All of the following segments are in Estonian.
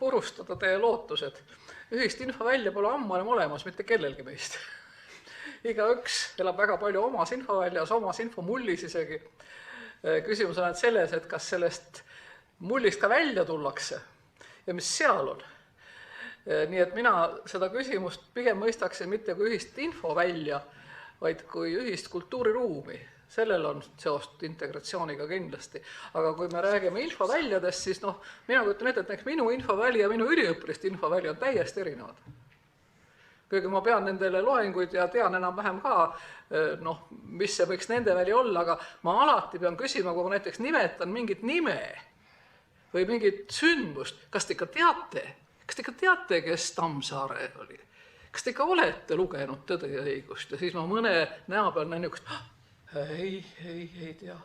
purustada teie lootused. Ühist infovälja pole ammu enam olemas mitte kellelgi meist. Igaüks elab väga palju omas infoväljas, omas infomullis isegi. Küsimus on selles, et kas sellest mullist ka välja tullakse ja mis seal on. Nii et mina seda küsimust pigem mõistaksin mitte kui ühist infovälja, vaid kui ühist kultuuriruumi. Sellel on seost integratsiooniga kindlasti. Aga kui me räägime infoväljadest, siis mina kujutan ette, et minu infoväli ja minu üliõpiliste infoväli on täiesti erinevad. Kuigi ma pean nendele loenguid ja tean enam-vähem ka, mis see võiks nende väli olla, aga ma alati pean küsima, kui ma näiteks nimetan mingit nime või mingit sündmust, kas te ikka teate? Kas te ikka teate, kes Tammsaare oli? Kas te ikka olete lugenud Tõde ja õigust? Ja siis ma mõne näo peal näen niisugust, ei tea.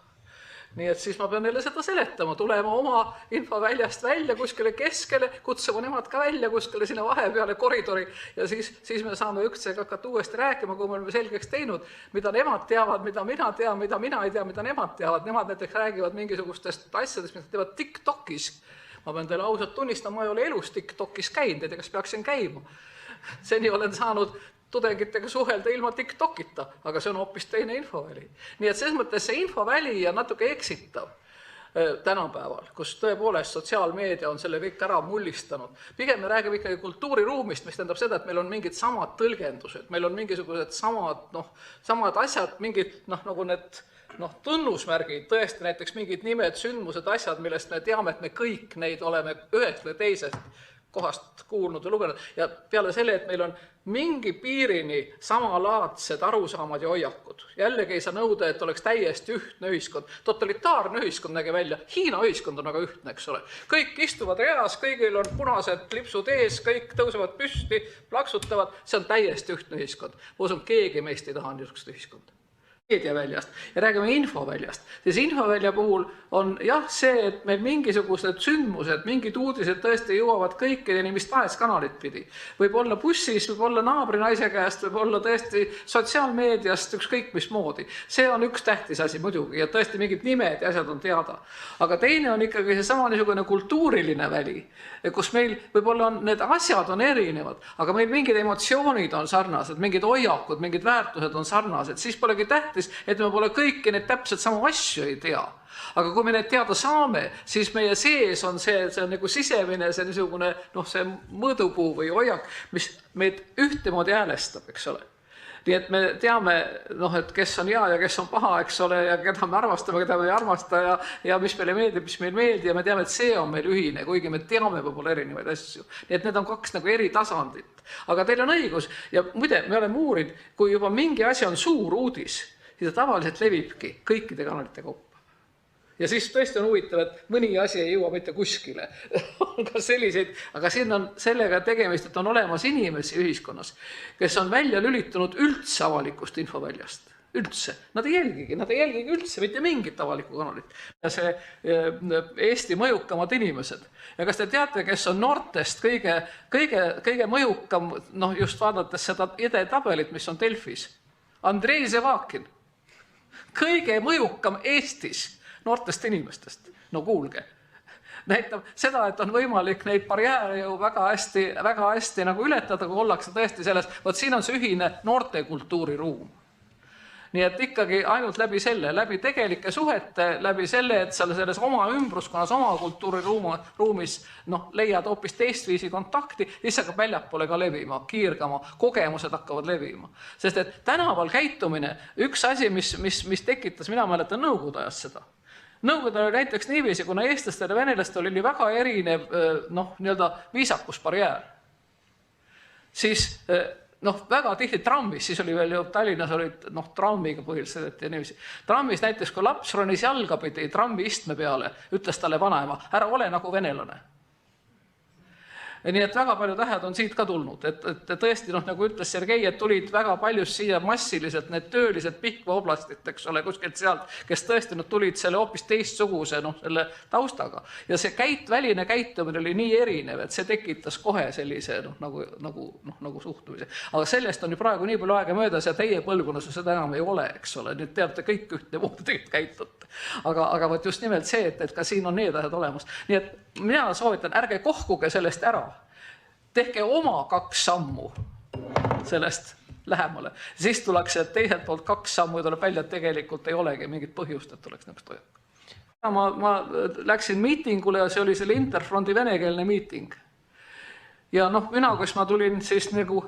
Nii et siis ma pean neile seda seletama, tulema oma infoväljast välja kuskile keskele, kutsuma nemad ka välja kuskile sinna vahepeale koridori ja siis me saame üksteisega hakata uuesti rääkima, kui me oleme selgeks teinud, mida nemad teavad, mida mina tean, mida mina ei tea, mida nemad teavad. Nemad näiteks räägivad mingisugustest asjadest, mis nad teevad TikTokis. Ma pean teile ausalt tunnistama, ma ei ole elus TikTokis käinud, kas peaksin käima. Seni olen saanud tudengitega suhelda ilma TikTokita, aga see on hoopis teine infoväli. Nii et selles mõttes see infoväli on natuke eksitav tänapäeval, kus tõepoolest sotsiaalmeedia on selle kõik ära mullistanud. Pigem me räägime ikkagi kultuuriruumist, mis tähendab seda, et meil on mingid samad tõlgendused, meil on mingisugused samad asjad, mingid nagu need tunnusmärgid, tõesti näiteks mingid nimed, sündmused, asjad, millest me teame, et me kõik neid oleme ühest või teisest kohast kuulnud ja lugenud. Ja peale selle, et meil on mingi piirini samalaadsed arusaamad ja hoiakud. Jällegi ei saa nõuda, et oleks täiesti ühtne ühiskond. Totalitaarne ühiskond nägi välja. Hiina ühiskond on väga ühtne, eks ole. Kõik istuvad reas, kõigil on punased lipsud ees, kõik tõusevad püsti, plaksutavad. See on täiesti ühtne ühiskond. Ma usun, keegi meist ei taha niisugust ühiskonda. Meediaväljast ja räägime infoväljast. Siis infovälja puhul on see, et meil mingisugused sündmused, mingid uudised tõesti jõuavad kõikideni, mis tahes kanalit pidi. Võib olla bussis, võib olla naabrinaise käest, võib olla tõesti sotsiaalmeediast, ükskõik mismoodi. See on üks tähtis asi muidugi ja tõesti mingid nimed ja asjad on teada. Aga teine on ikkagi see sama niisugune kultuuriline väli, kus meil võib-olla need asjad on erinevad, aga meil mingid emotsioonid on sarnased, mingid hoiakud, mingid väärtused on sarnased, siis polegi tähtis, et me pole kõiki need täpselt samu asju ei tea. Aga kui me need teada saame, siis meie sees on see on nagu sisemine, see niisugune see mõõdupuu või hoiak, mis meid ühtemoodi häälestab, eks ole. Nii et me teame, et kes on hea ja kes on paha, eks ole, ja keda me armastame, keda me ei armasta ja mis meile meeldib, mis meil meeldib ja me teame, et see on meil ühine, kuigi me teame võib-olla erinevaid asju. Nii et need on kaks nagu eri tasandit. Aga teil on õigus ja muide, me oleme uurinud, kui juba mingi asi on suur uudis, siis ta tavaliselt levibki kõikide kanalite kaupa. Ja siis tõesti on huvitav, et mõni asi ei jõua mitte kuskile. Ka selliseid, aga siin on sellega tegemist, et on olemas inimesi ühiskonnas, kes on välja lülitunud üldse avalikust infoväljast. Üldse. Nad ei jälgigi üldse mitte mingit avalikku kanalit. Ja see Eesti mõjukamad inimesed. Ja kas te teate, kes on noortest kõige mõjukam, just vaadates seda edetabelit, mis on Delfis? Andrei Zevakin. Kõige mõjukam Eestis noortest inimestest. No kuulge. Näitab seda, et on võimalik neid barjääre ju väga hästi nagu ületada, kui ollakse tõesti selles, siin on see ühine noortekultuuriruum. Nii et ikkagi ainult läbi tegelike suhete, läbi selle, et selles oma ümbruskonnas, oma kultuuriruumis leiad hoopis teistviisi kontakti, siis hakkab väljapoole ka levima, kiirgama, kogemused hakkavad levima. Sest et tänaval käitumine, üks asi, mis tekitas, mina mäletan Nõukogude ajast seda. Nõukogude oli näiteks niiviisi, kuna eestlastel ja venelastel oli väga erinev viisakusbarjäär. Siis väga tihti trammis, siis oli veel ju Tallinnas olid trammiga põhiliselt ja niiviisi. Trammis näiteks, kui laps ronis jalgapidi trammi istme peale, ütles talle vanaema, ära ole nagu venelane. Nii et väga palju tähed on siit ka tulnud, et tõesti, nagu ütles Sergei, et tulid väga paljus siia massiliselt need töölised Pihkva oblastid, eks ole, kuskilt sealt, kes tõesti tulid selle hoopis teistsuguse selle taustaga. Ja see väline käitumine oli nii erinev, et see tekitas kohe sellise nagu suhtumise. Aga sellest on ju praegu nii palju aega möödas ja teie põlvkonnas seda enam ei ole, eks ole, nüüd teate kõik ühte moodi tegelikult käitute. Aga võt just nimelt see, et ka siin on need asjad olemas. Nii et mina soovitan, ärge kohkuge sellest ära. Tehke oma 2 sammu sellest lähemale. Siis tuleks, et teiselt poolt 2 sammu tuleb välja, et tegelikult ei olegi mingit põhjust, et tuleks näiteks toimuda. Ma läksin miitingule ja see oli selle Interfronti venekeelne miiting. Ja mina, kus ma tulin siis nagu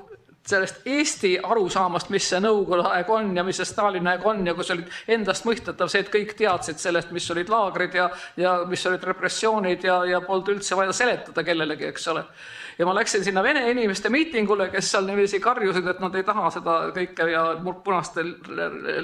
sellest Eesti arusaamast, mis see Nõukogude aeg on ja mis see Stalini aeg on ja kus olid endast mõistetav see, et kõik teadsid sellest, mis olid laagrid ja mis olid repressioonid ja polnud üldse vaja seletada kellelegi, eks ole. Ja ma läksin sinna vene inimeste miitingule, kes seal niiviisi karjusid, et nad ei taha seda kõike ja punaste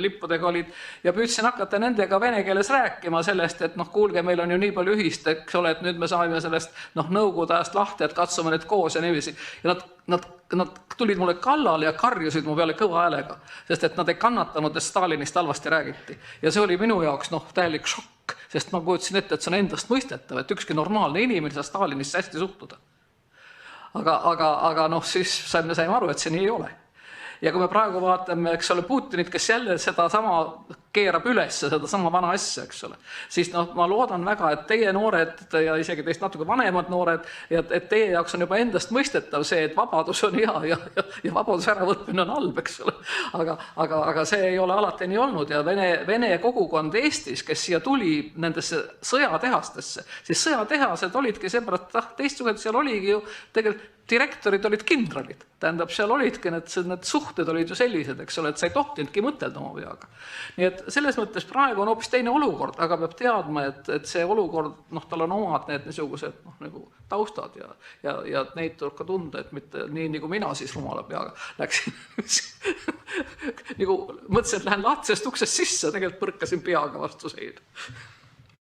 lippudega olid ja püüdsin hakata nendega vene keeles rääkima sellest, et kuulge, meil on ju nii palju ühist, eks ole, et nüüd me saime sellest Nõukogude ajast lahti, et katsume need koos ja niiviisi. Ja nad tulid mulle kallale ja karjusid mu peale kõva häälega, sest et nad ei kannatanud, et Stalinist halvasti räägiti. Ja see oli minu jaoks täielik šokk, sest ma kujutasin ette, et see on endast mõistetav, et ükski normaalne inimene saa Stalinist hästi suhtuda. Aga siis saime aru, et see nii ei ole. Ja kui me praegu vaatame, eks ole, Putinit, kes jälle seda sama keerab üles, seda sama vana asja, eks ole, siis ma loodan väga, et teie noored ja isegi teist natuke vanemad noored, et teie jaoks on juba endast mõistetav see, et vabadus on hea ja vabadus äravõtmine on halb, eks ole. Aga see ei ole alati nii olnud ja vene kogukond Eestis, kes siia tuli nendesse sõjatehastesse, siis sõjatehased olidki seepärast teistsugused, seal oligi ju tegelikult direktorid olid kindralid. Tähendab, seal olidki need suhted olid ju sellised, eks ole, et sa ei tohtinudki mõtelda oma peaga. Nii et selles mõttes praegu on hoopis teine olukord, aga peab teadma, et see olukord, tal on omad need niisugused nagu taustad ja neid tuleb ka tunda, et mitte nii nagu mina siis rumala peaga läksin. Nagu mõtlesin, et lähen lahtisest uksest sisse, tegelikult põrkasin peaga vastu seina.